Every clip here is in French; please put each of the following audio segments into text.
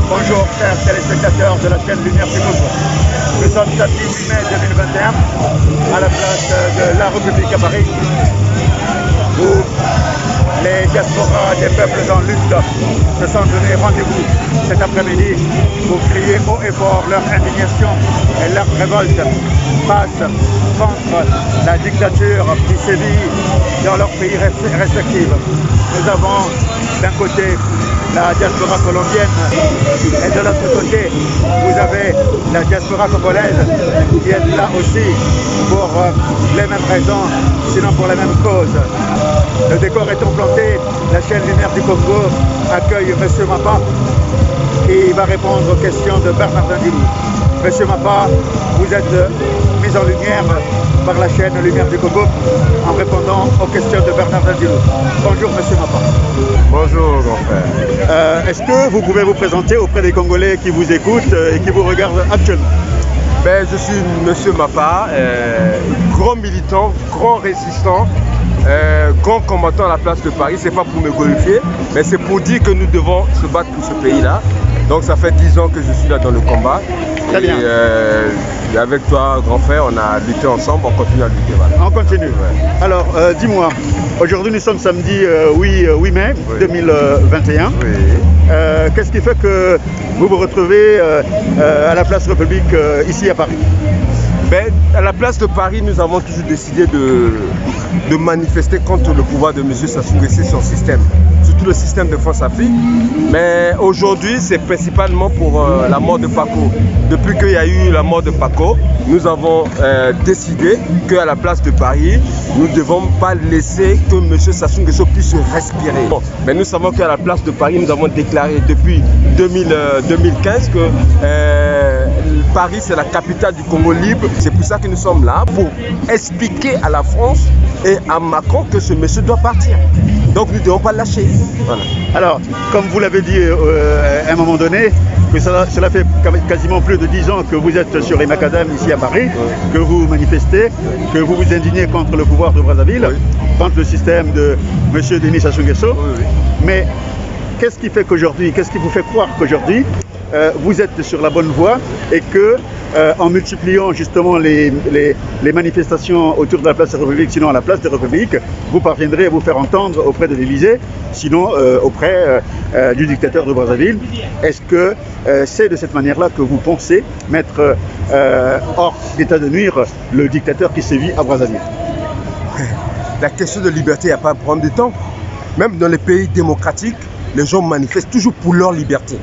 Bonjour chers téléspectateurs de la chaîne Lumière du Congo. Nous sommes samedi 8 mai 2021 à la place de la République à Paris où les diasporas des peuples en lutte se sont donnés rendez-vous cet après-midi pour crier haut et fort leur indignation et leur révolte face contre la dictature qui sévit dans leurs pays respectifs. Nous avons d'un côté la diaspora colombienne et de l'autre côté vous avez la diaspora congolaise qui est là aussi pour les mêmes raisons, sinon pour les mêmes causes. Le décor étant planté, la chaîne Lumière du Congo accueille M. Mapa qui va répondre aux questions de Bernardin Djilou. M. Mapa, vous êtes mis en lumière par la chaîne Lumière du Congo en répondant aux questions de Bernardin Djilou. Bonjour M. Mapa. Bonjour grand frère. Est-ce que vous pouvez vous présenter auprès des Congolais qui vous écoutent et qui vous regardent actuellement? Je suis M. Mapa, grand militant, grand résistant, grand combattant à la place de Paris. C'est pas pour me glorifier, mais c'est pour dire que nous devons se battre pour ce pays-là. Donc ça fait 10 ans que je suis là dans le combat. Très bien. Et avec toi, grand frère, on a lutté ensemble, on continue à lutter. Voilà. On continue. Ouais. Alors, dis-moi, aujourd'hui nous sommes samedi 8 mai 2021. Oui. Qu'est-ce qui fait que vous vous retrouvez à la place République ici à Paris? À la place de Paris, nous avons toujours décidé de manifester contre le pouvoir de M. Sassou Nguesso, son système, surtout le système de France-Afrique. Mais aujourd'hui, c'est principalement pour la mort de Paco. Depuis qu'il y a eu la mort de Paco, nous avons décidé qu'à la place de Paris, nous ne devons pas laisser que M. Sassou Nguesso puisse respirer. Bon, mais nous savons qu'à la place de Paris, nous avons déclaré depuis 2015 que Paris, c'est la capitale du Congo libre. C'est pour ça que nous sommes là, pour expliquer à la France et à Macron que ce monsieur doit partir. Donc nous ne devons pas lâcher. Voilà. Alors, comme vous l'avez dit à un moment donné, que cela fait quasiment plus de 10 ans que vous êtes sur les macadam ici à Paris, que vous manifestez, que vous vous indignez contre le pouvoir de Brazzaville, contre le système de M. Denis Sassou Nguesso. Mais qu'est-ce qui fait qu'aujourd'hui, qu'est-ce qui vous fait croire qu'aujourd'hui, vous êtes sur la bonne voie et que en multipliant justement les manifestations autour de la place de la République, sinon à la place de la République, vous parviendrez à vous faire entendre auprès de l'Élysée, sinon auprès du dictateur de Brazzaville. Est-ce que c'est de cette manière-là que vous pensez mettre hors d'état de nuire le dictateur qui sévit à Brazzaville? La question de liberté n'a pas à prendre du temps. Même dans les pays démocratiques, les gens manifestent toujours pour leur liberté.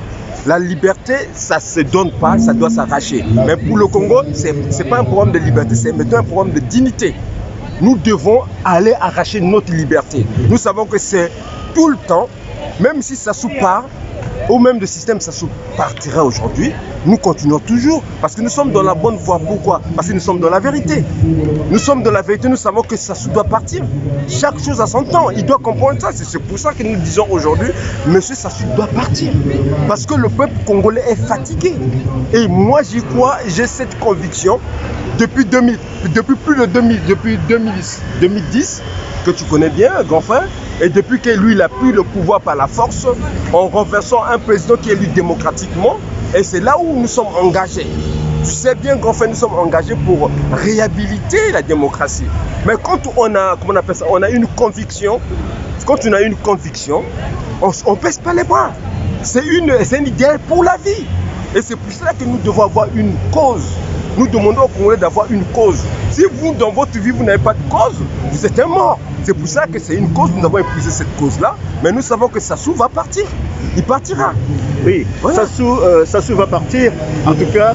La liberté, ça ne se donne pas, ça doit s'arracher. Mais pour le Congo, ce n'est pas un problème de liberté, c'est maintenant un problème de dignité. Nous devons aller arracher notre liberté. Nous savons que c'est tout le temps, même si Sassou part, ou même le système Sassou partira aujourd'hui, nous continuons toujours parce que nous sommes dans la bonne voie. Pourquoi? Parce que nous sommes dans la vérité. Nous sommes dans la vérité, nous savons que Sassou doit partir. Chaque chose a son temps, il doit comprendre ça. C'est pour ça que nous disons aujourd'hui, M. Sassou doit partir. Parce que le peuple congolais est fatigué. Et moi j'y crois, j'ai cette conviction depuis 2010, que tu connais bien, grand frère. Et depuis que lui, il a pris le pouvoir par la force, en renversant un président qui est élu démocratiquement, et c'est là où nous sommes engagés. Tu sais bien qu'en fait, nous sommes engagés pour réhabiliter la démocratie. Mais quand on a, comment on appelle ça, on a une conviction, quand on a une conviction, on ne pèse pas les bras. C'est un idéal pour la vie. Et c'est pour cela que nous devons avoir une cause. Nous demandons aux Congolais d'avoir une cause. Si vous, dans votre vie, vous n'avez pas de cause, vous êtes un mort. C'est pour ça que c'est une cause, nous avons épousé cette cause-là. Mais nous savons que Sassou va partir. Il partira. Oui, voilà. Sassou va partir. En tout cas,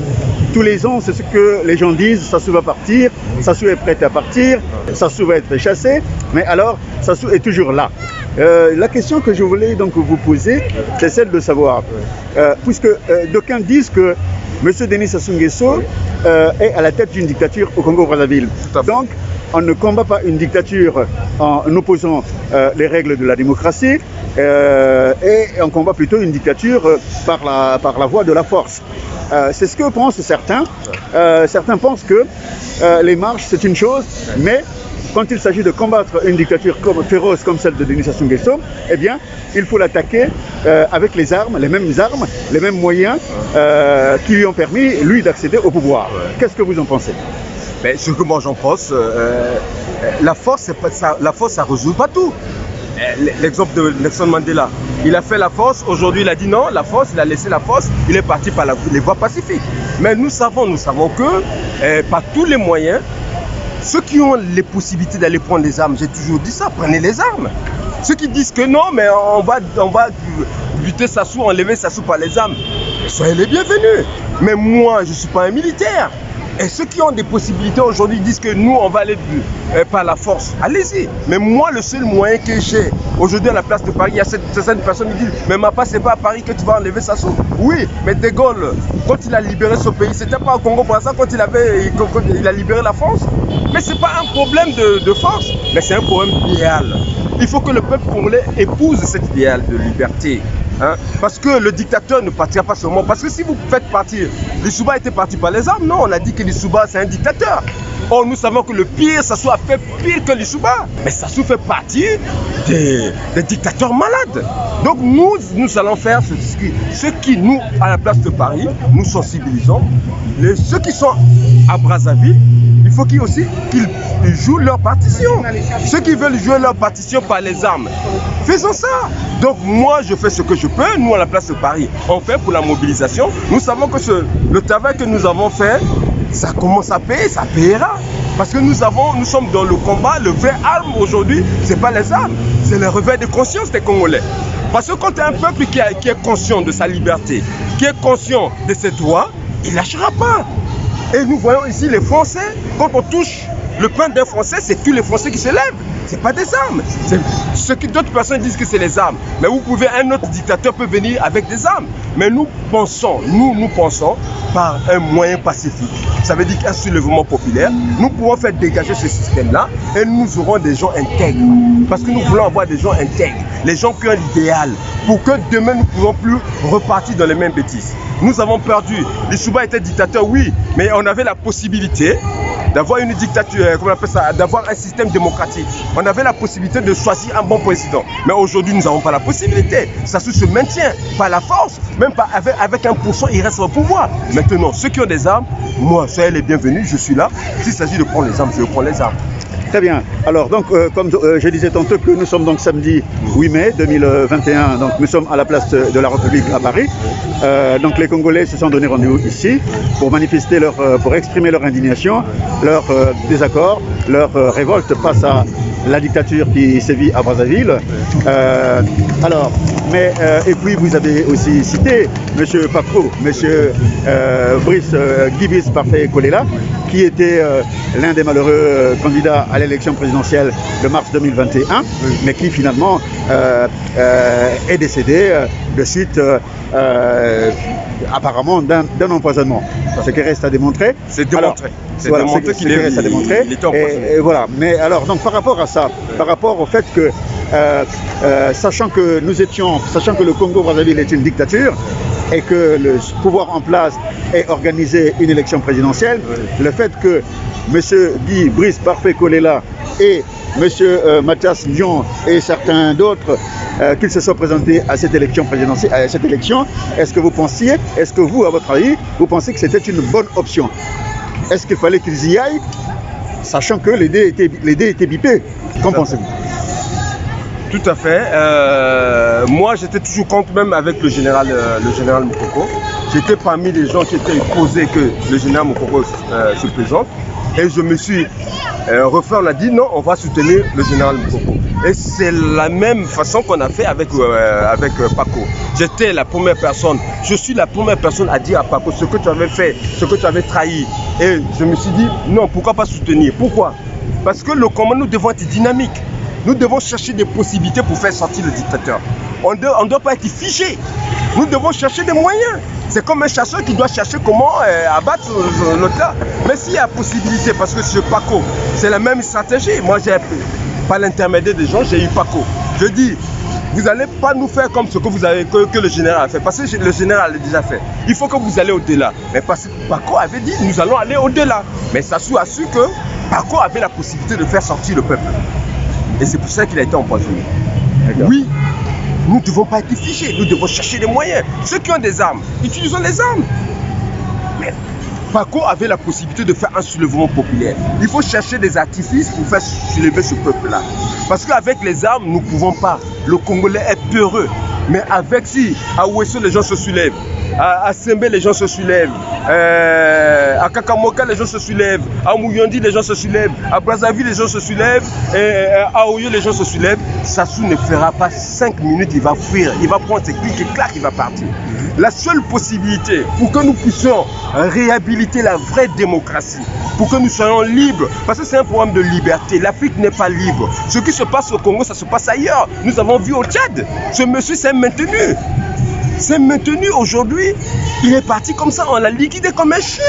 tous les ans, c'est ce que les gens disent. Sassou va partir. Sassou est prêt à partir. Sassou va être chassé. Mais alors, Sassou est toujours là. La question que je voulais donc vous poser, c'est celle de savoir, puisque d'aucuns disent que M. Denis Sassou Nguesso est à la tête d'une dictature au Congo-Brazzaville. Donc, on ne combat pas une dictature en opposant les règles de la démocratie et on combat plutôt une dictature par la voie de la force. C'est ce que pensent certains. Certains pensent que les marches c'est une chose, mais quand il s'agit de combattre une dictature féroce comme celle de Denis Sassou Nguesso, eh bien, il faut l'attaquer avec les armes, les mêmes moyens qui lui ont permis, lui, d'accéder au pouvoir. Qu'est-ce que vous en pensez? Mais ce que moi j'en pense, la force, ça ne résout pas tout. L'exemple de Nelson Mandela, il a fait la force, aujourd'hui il a dit non, la force, il a laissé la force, il est parti par les voies pacifiques. Mais nous savons que par tous les moyens, ceux qui ont les possibilités d'aller prendre les armes, j'ai toujours dit ça, prenez les armes. Ceux qui disent que non, mais on va buter Sassou, enlever Sassou par les armes, soyez les bienvenus. Mais moi, je ne suis pas un militaire. Et ceux qui ont des possibilités aujourd'hui disent que nous, on va aller par la force. Allez-y. Mais moi, le seul moyen que j'ai aujourd'hui à la place de Paris, il y a certaines personnes qui disent mais Mapa, c'est pas à Paris que tu vas enlever Sassou. Oui, mais De Gaulle, quand il a libéré ce pays, c'était pas au Congo pour ça, quand il a libéré la France. Mais c'est pas un problème de force, mais c'est un problème idéal. Il faut que le peuple congolais épouse cet idéal de liberté. Hein? Parce que le dictateur ne partira pas seulement. Parce que si vous faites partir, Lissouba était parti par les armes. Non, on a dit que Lissouba c'est un dictateur. Or nous savons que le pire, Sassou a fait pire que Lissouba. Mais Sassou fait partie des dictateurs malades. Donc nous allons faire ce qui nous, à la place de Paris, nous sensibilisons. Ceux qui sont à Brazzaville, il faut qu'ils jouent leur partition. Ceux qui veulent jouer leur partition par les armes, faisons ça. Donc moi, je fais ce que je peux. Nous, à la place de Paris, on fait pour la mobilisation. Nous savons que le travail que nous avons fait, ça commence à payer, ça payera. Parce que nous sommes dans le combat. Le vrai arme aujourd'hui, ce n'est pas les armes, c'est le réveil de conscience des Congolais. Parce que quand tu as un peuple qui est conscient de sa liberté, qui est conscient de ses droits, il ne lâchera pas. Et nous voyons ici les Français, quand on touche le pain d'un Français, c'est tous les Français qui se lèvent. Ce n'est pas des armes. Ce que d'autres personnes disent que c'est les armes. Mais un autre dictateur peut venir avec des armes. Mais nous pensons par un moyen pacifique. Ça veut dire qu'un soulèvement populaire, nous pourrons faire dégager ce système-là et nous aurons des gens intègres. Parce que nous voulons avoir des gens intègres, les gens qui ont l'idéal, pour que demain nous ne pourrons plus repartir dans les mêmes bêtises. Nous avons perdu. Lissouba était dictateur, oui, mais on avait la possibilité d'avoir une dictature, comment on appelle ça, d'avoir un système démocratique. On avait la possibilité de choisir un bon président. Mais aujourd'hui, nous n'avons pas la possibilité. Sassou se maintient par la force, même pas avec 1%, il reste au pouvoir. Maintenant, ceux qui ont des armes, moi, soyez les bienvenus, je suis là. S'il s'agit de prendre les armes, je prends les armes. Très bien. Alors, donc, comme je disais tantôt que nous sommes donc samedi 8 mai 2021, donc nous sommes à la place de la République à Paris. Donc, les Congolais se sont donné rendez-vous ici pour manifester pour exprimer leur indignation, leur désaccord, leur révolte face à la dictature qui sévit à Brazzaville. Et puis vous avez aussi cité M. Paco, M. Guy Brice Parfait Kolela, qui était l'un des malheureux candidats à l'élection présidentielle de mars 2021, mais qui finalement est décédé de suite apparemment d'un empoisonnement. Ce qui reste à démontrer. C'est démontré. C'est démontré qu'il reste à démontrer. Et voilà. Mais alors, donc par rapport à ça, par rapport au fait que sachant que le Congo-Brazzaville est une dictature et que le pouvoir en place ait organisé une élection présidentielle, le fait que M. Guy Brice Parfait Kolela et M. Mathias Dion et certains d'autres qu'ils se soient présentés à cette élection présidentielle, à cette élection, est-ce que vous, à votre avis, vous pensez que c'était une bonne option? Est-ce qu'il fallait qu'ils y aillent, sachant que les dés étaient bipés? Qu'en pensez-vous? Tout à fait. Moi, j'étais toujours contre, même avec le général Moukoko. J'étais parmi les gens qui étaient opposés que le général Moukoko se présente. Et je me suis refait, on a dit non, on va soutenir le général Moukoko. Et c'est la même façon qu'on a fait avec Paco. J'étais la première personne, je suis la première personne à dire à Paco ce que tu avais fait, ce que tu avais trahi. Et je me suis dit non, pourquoi pas soutenir? Pourquoi? Parce que le combat, nous devons être dynamiques. Nous devons chercher des possibilités pour faire sortir le dictateur. On ne doit pas être figé. Nous devons chercher des moyens. C'est comme un chasseur qui doit chercher comment abattre l'autre là. Mais s'il y a possibilité, parce que chez Paco, c'est la même stratégie. Moi, par l'intermédiaire des gens, j'ai eu Paco. Je dis, vous n'allez pas nous faire comme ce que le général a fait. Parce que le général l'a déjà fait. Il faut que vous allez au-delà. Mais parce que Paco avait dit, nous allons aller au-delà. Mais Sassou a su que Paco avait la possibilité de faire sortir le peuple. Et c'est pour ça qu'il a été empoisonné. Oui, nous ne devons pas être figés, nous devons chercher des moyens. Ceux qui ont des armes, utilisons les armes. Mais Paco avait la possibilité de faire un soulèvement populaire. Il faut chercher des artifices pour faire soulever ce peuple-là. Parce qu'avec les armes, nous ne pouvons pas. Le Congolais est peureux. Mais avec, si, à Ouesso, les gens se soulèvent. À Sembe, les gens se soulèvent. À Kakamoka, les gens se soulèvent. À Mouyandi, les gens se soulèvent. À Brazzaville, les gens se soulèvent. À Oyo, les gens se soulèvent. Sassou ne fera pas 5 minutes, il va fuir. Il va prendre ses clics et clac, il va partir. La seule possibilité pour que nous puissions réhabiliter la vraie démocratie, pour que nous soyons libres, parce que c'est un problème de liberté. L'Afrique n'est pas libre. Ce qui se passe au Congo, ça se passe ailleurs. Nous avons vu au Tchad. Ce monsieur s'est maintenu. C'est maintenu aujourd'hui. Il est parti comme ça, on l'a liquidé comme un chien.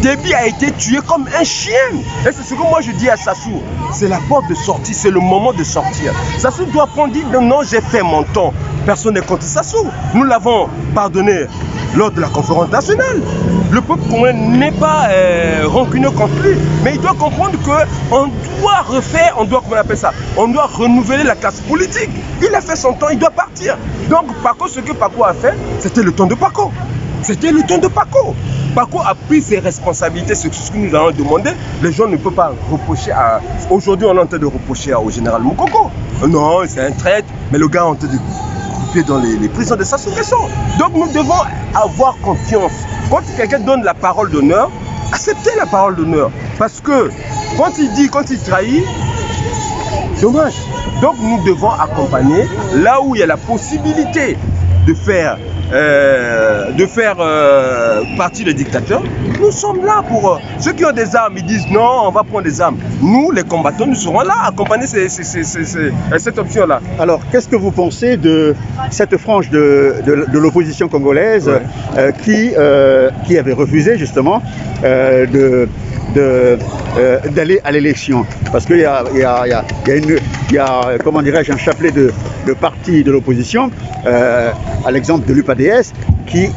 Déby a été tué comme un chien. Et c'est ce que moi je dis à Sassou. C'est la porte de sortie, c'est le moment de sortir. Sassou doit prendre, dire non, j'ai fait mon temps. Personne n'est contre Sassou. Nous l'avons pardonné lors de la conférence nationale. Le peuple congolais n'est pas rancuneux contre lui, mais il doit comprendre qu'on doit refaire, on doit, comment on appelle ça, on doit renouveler la classe politique. Il a fait son temps, il doit partir. Donc Paco, ce que Paco a fait, c'était le temps de Paco. C'était le temps de Paco. Paco a pris ses responsabilités, c'est ce que nous allons demander. Les gens ne peuvent pas reprocher à... Aujourd'hui, on est en train de reprocher au général Moukoko. Non, c'est un traître, mais le gars est en train de couper dans les prisons de Sassou Nguesso. Donc nous devons avoir confiance. Quand quelqu'un donne la parole d'honneur, acceptez la parole d'honneur. Parce que quand il dit, quand il trahit, dommage. Donc nous devons accompagner là où il y a la possibilité de faire partie des dictateurs. Nous sommes là pour ceux qui ont des armes. Ils disent non, on va prendre des armes. Nous, les combattants, nous serons là à accompagner cette option-là. Alors, qu'est-ce que vous pensez de cette frange de l'opposition congolaise, ouais, qui avait refusé justement d'aller à l'élection? Parce qu'il y a comment dirais-je, un chapelet de partis de l'opposition, à l'exemple de l'UPADS, qui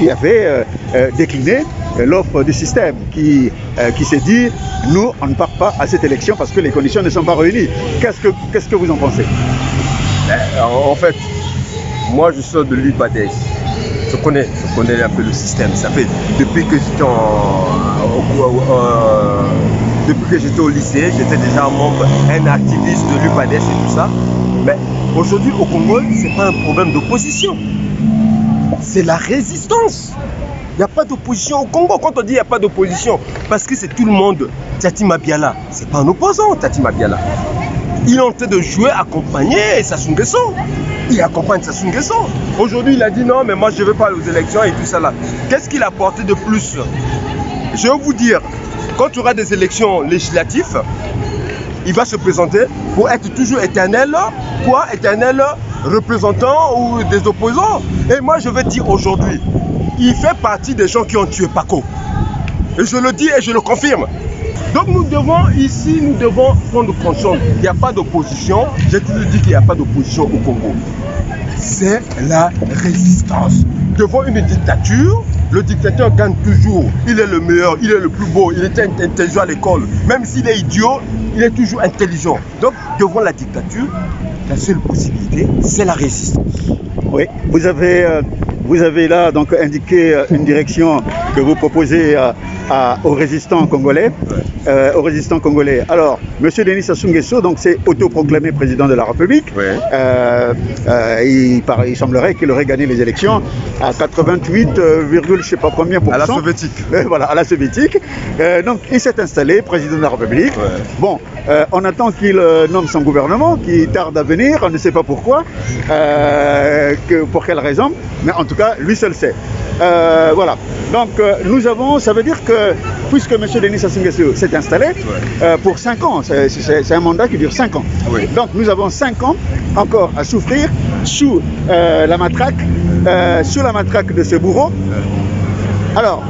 avait décliné l'offre du système, qui s'est dit, nous, on ne part pas à cette élection parce que les conditions ne sont pas réunies. Qu'est-ce que vous en pensez? En fait, moi je sors de l'UPADS. Je connais un peu le système. Ça fait depuis que j'étais au lycée, j'étais déjà un activiste de l'UPADS et tout ça. Mais aujourd'hui au Congo, c'est pas un problème d'opposition. C'est la résistance. Il n'y a pas d'opposition au Congo. Quand on dit il n'y a pas d'opposition, parce que c'est tout le monde. Tati Mabiala, c'est pas un opposant, Tati Mabiala. Il est en train de jouer, accompagner Sassou Nguesso. Il accompagne Sassou Nguesso. Aujourd'hui, il a dit non, mais moi je ne vais pas aux élections et tout ça là. Qu'est-ce qu'il a apporté de plus? Je vais vous dire, quand il y aura des élections législatives, il va se présenter pour être toujours éternel représentant ou des opposants. Et moi je vais dire aujourd'hui, il fait partie des gens qui ont tué Paco. Et je le dis et je le confirme. Donc nous devons prendre conscience. Il n'y a pas d'opposition. J'ai toujours dit qu'il n'y a pas d'opposition au Congo. C'est la résistance. Devant une dictature, le dictateur gagne toujours. Il est le meilleur, il est le plus beau, il était intelligent à l'école. Même s'il est idiot, il est toujours intelligent. Donc devant la dictature, la seule possibilité, c'est la résistance. Oui, vous avez là donc indiqué une direction que vous proposez aux résistants congolais. Alors, M. Denis Sassou Nguesso, donc c'est autoproclamé président de la République. Ouais. Il semblerait qu'il aurait gagné les élections à 88, je sais pas combien %. À la soviétique. Voilà, à la soviétique. Donc il s'est installé président de la République. Ouais. Bon, on attend qu'il nomme son gouvernement, qui tarde à venir, on ne sait pas pourquoi, pour quelle raison, mais en tout cas, lui seul sait. Voilà. Donc ça veut dire que puisque M. Denis Sassou Nguesso s'est installé, ouais, pour 5 ans, c'est un mandat qui dure 5 ans. Oui. Donc nous avons 5 ans encore à souffrir sous la matraque de ce bourreau. Alors,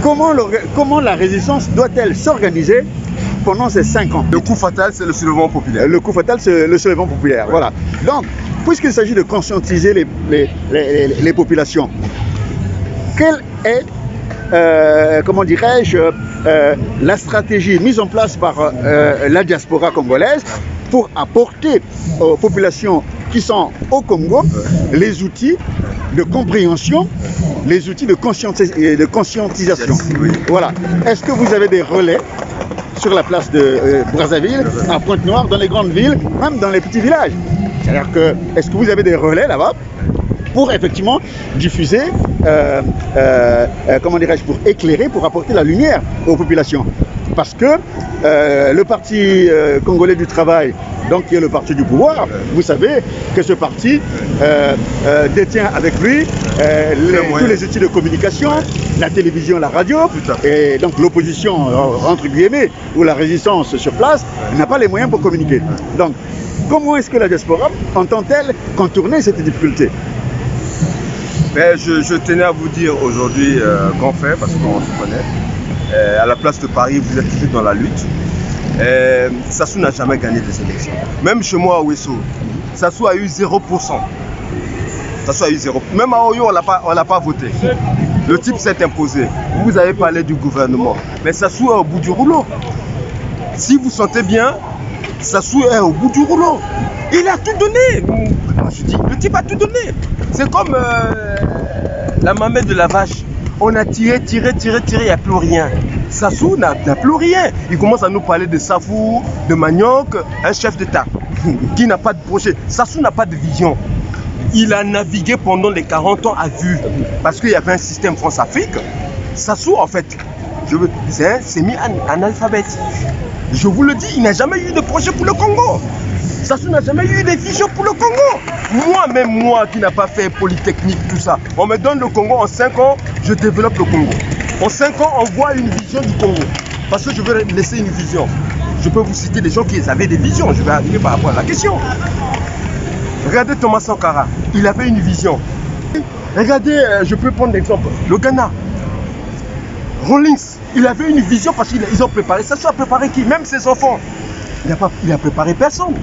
comment la résistance doit-elle s'organiser pendant ces 5 ans? Le coup fatal, c'est le soulèvement populaire. Le coup fatal, c'est le soulèvement populaire. Ouais. Voilà. Donc, puisqu'il s'agit de conscientiser les populations, quelle est comment dirais-je, la stratégie mise en place par la diaspora congolaise pour apporter aux populations qui sont au Congo les outils de compréhension, les outils de conscientisation. Voilà. Est-ce que vous avez des relais sur la place de Brazzaville, à Pointe-Noire, dans les grandes villes, même dans les petits villages? C'est-à-dire que, est-ce que vous avez des relais là-bas pour effectivement diffuser, comment dirais-je, pour éclairer, pour apporter la lumière aux populations? Parce que le parti congolais du travail, donc qui est le parti du pouvoir, vous savez que ce parti détient avec lui tous les outils de communication, la télévision, la radio, et donc l'opposition, entre guillemets, ou la résistance sur place, n'a pas les moyens pour communiquer. Donc, comment est-ce que la diaspora entend-elle contourner cette difficulté? Mais je tenais à vous dire aujourd'hui qu'on fait, parce qu'on se connaît. À la place de Paris, vous êtes toujours dans la lutte. Sassou n'a jamais gagné des élections. Même chez moi à Ouesso, Sassou a eu 0%. Sassou a eu 0%. Même à Oyo, on l'a pas voté. Le type s'est imposé. Vous avez parlé du gouvernement. Mais Sassou est au bout du rouleau. Si vous sentez bien, Sassou est au bout du rouleau. Il a tout donné. Je dis, le type a tout donné. C'est comme la mamelle de la vache. On a tiré, il n'y a plus rien. Sassou n'a plus rien. Il commence à nous parler de Safou, de Manioc, un chef d'État qui n'a pas de projet. Sassou n'a pas de vision. Il a navigué pendant les 40 ans à vue. Parce qu'il y avait un système France-Afrique. Sassou, en fait, c'est mis en alphabet. Je vous le dis, il n'a jamais eu de projet pour le Congo. Sassou n'a jamais eu de vision pour le Congo. Moi qui n'a pas fait Polytechnique, tout ça, on me donne le Congo en 5 ans, je développe le Congo. En 5 ans, on voit une vision du Congo. Parce que je veux laisser une vision. Je peux vous citer des gens qui avaient des visions. Je vais arriver par rapport à la question. Regardez Thomas Sankara, il avait une vision. Regardez, je peux prendre l'exemple, le Ghana. Rawlings, il avait une vision parce qu'ils ont préparé. Sassou a préparé qui? Même ses enfants. Il a préparé personne.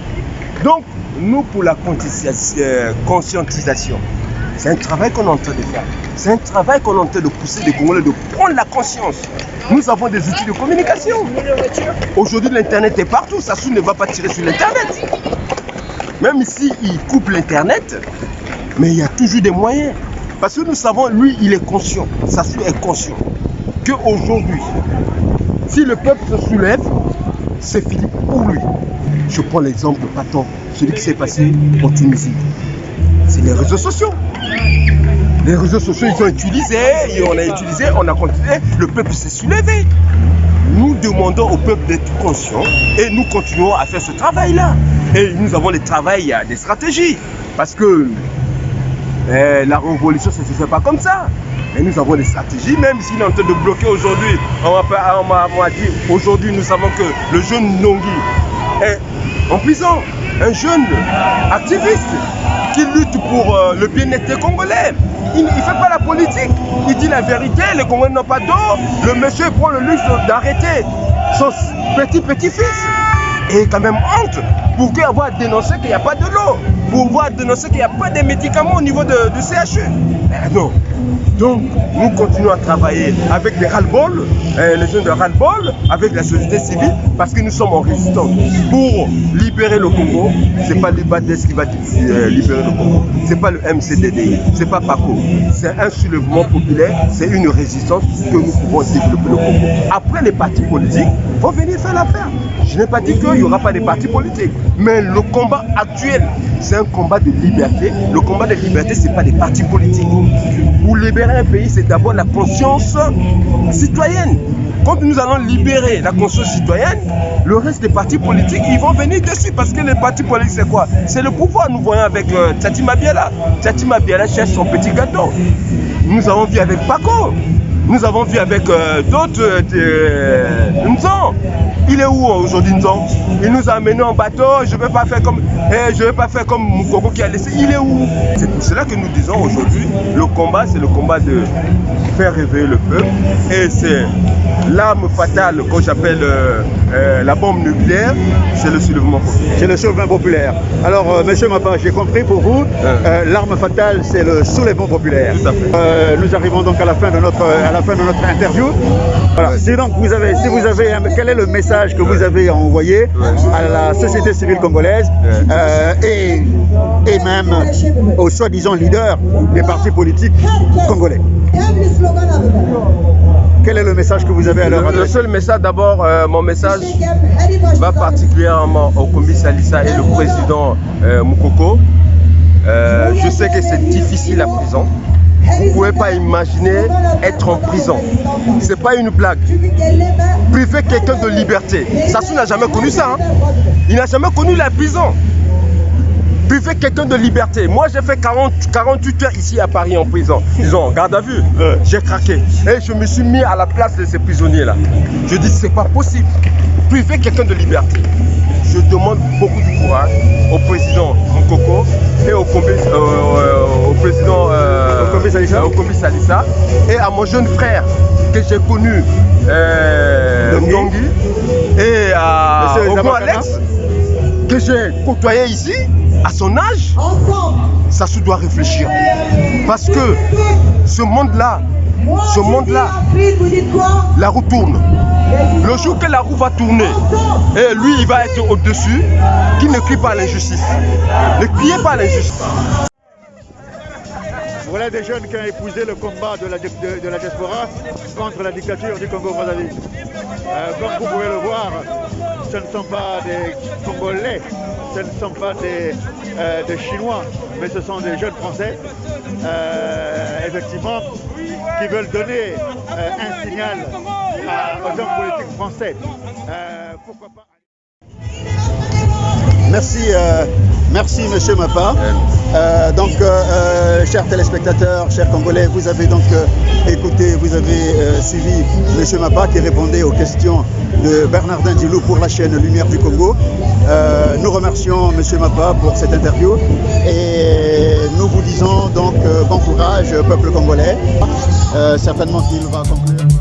Donc, nous, pour la conscientisation, c'est un travail qu'on est en train de faire. C'est un travail qu'on est en train de pousser les Congolais, de prendre la conscience. Nous avons des outils de communication. Aujourd'hui, l'Internet est partout. Sassou ne va pas tirer sur l'Internet. Même ici, il coupe l'Internet, mais il y a toujours des moyens. Parce que nous savons, lui, il est conscient. Sassou est conscient qu'aujourd'hui, si le peuple se soulève, c'est fini pour lui. Je prends l'exemple de Patton, celui qui s'est passé en Tunisie. C'est les réseaux sociaux. Les réseaux sociaux, ils ont utilisé, et on a utilisé, on a continué, le peuple s'est soulevé. Nous demandons au peuple d'être conscient et nous continuons à faire ce travail-là. Et nous avons des travails, il y a des stratégies. Parce que la révolution, ça ne se fait pas comme ça. Mais nous avons des stratégies, même s'il est en train de bloquer aujourd'hui. On m'a dit, aujourd'hui, nous savons que le jeune Nongi est en prison. Un jeune activiste qui lutte pour le bien-être des Congolais. Il ne fait pas la politique. Il dit la vérité, les Congolais n'ont pas d'eau. Le monsieur prend le luxe d'arrêter son petit-fils. Et quand même honte pour avoir dénoncé qu'il n'y a pas de l'eau, pour avoir dénoncé qu'il n'y a pas de médicaments au niveau du CHU. Non. Donc, nous continuons à travailler avec les ras-le-bol, les jeunes de ras-le-bol, avec la société civile, parce que nous sommes en résistance. Pour libérer le Congo, ce n'est pas l'Ibades qui va libérer le Congo, ce n'est pas le MCDD, ce n'est pas PACO. C'est un soulèvement populaire, c'est une résistance que nous pouvons développer le Congo. Après, les partis politiques vont venir faire l'affaire. Je n'ai pas dit qu'il n'y aura pas de partis politiques, mais le combat actuel, c'est un combat de liberté. Le combat de liberté, ce n'est pas des partis politiques. Pour libérer un pays, c'est d'abord la conscience citoyenne. Quand nous allons libérer la conscience citoyenne, le reste des partis politiques, ils vont venir dessus. Parce que les partis politiques, c'est quoi? C'est le pouvoir. Nous voyons avec Tchati Mabiala. Tchati Mabiala cherche son petit gâteau. Nous avons vu avec Paco. Nous avons vu avec d'autres Nzan. Il est où aujourd'hui Nzan? Il nous a amenés en bateau. Je ne vais pas faire comme Moukoko qui a laissé. Il est où? C'est pour cela que nous disons aujourd'hui, le combat, c'est le combat de faire réveiller le peuple. Et c'est l'arme fatale que j'appelle la bombe nucléaire, c'est le soulèvement populaire. C'est le soulèvement populaire. Alors, monsieur Mapa, j'ai compris pour vous, l'arme fatale, c'est le soulèvement populaire. Tout à fait. Nous arrivons donc à la fin de notre interview. Voilà. Si donc quel est le message que vous avez envoyé à la société civile congolaise et même aux soi-disant leaders des partis politiques congolais? Quel est le message que vous avez à leur adresse? Le seul message, d'abord, mon message va particulièrement au Kombi Salissa et le président Moukoko. Je sais que c'est difficile la prison. Vous ne pouvez pas imaginer être en prison. Ce n'est pas une blague. Priver quelqu'un de liberté. Sassou n'a jamais connu ça. Hein. Il n'a jamais connu la prison. Priver quelqu'un de liberté. Moi, j'ai fait 48 heures ici à Paris en prison. Disons, garde à vue. J'ai craqué. Et je me suis mis à la place de ces prisonniers-là. Je dis, c'est pas possible. Priver quelqu'un de liberté. Je demande beaucoup de courage au président Moukoko et au président Kombi Salissa et à mon jeune frère que j'ai connu, Ndongi, et à Ogon Alex, que j'ai côtoyé ici, à son âge. Sassou doit réfléchir. Parce que ce monde-là, la roue tourne. Le jour que la roue va tourner, et lui il va être au-dessus, qu'il ne crie pas à l'injustice. Ne criez pas à l'injustice. Voilà des jeunes qui ont épousé le combat de la diaspora contre la dictature du Congo-Brazzaville. Comme vous pouvez le voir, ce ne sont pas des Congolais, ce ne sont pas des Chinois, mais ce sont des jeunes Français, effectivement, qui veulent donner un signal aux hommes politiques français. Pourquoi pas? Merci Monsieur Mapa. Chers téléspectateurs, chers Congolais, vous avez donc écouté, vous avez suivi Monsieur Mapa qui répondait aux questions de Bernardin Dilou pour la chaîne Lumière du Congo. Nous remercions Monsieur Mapa pour cette interview et nous vous disons donc bon courage peuple congolais. Certainement qu'il va conclure.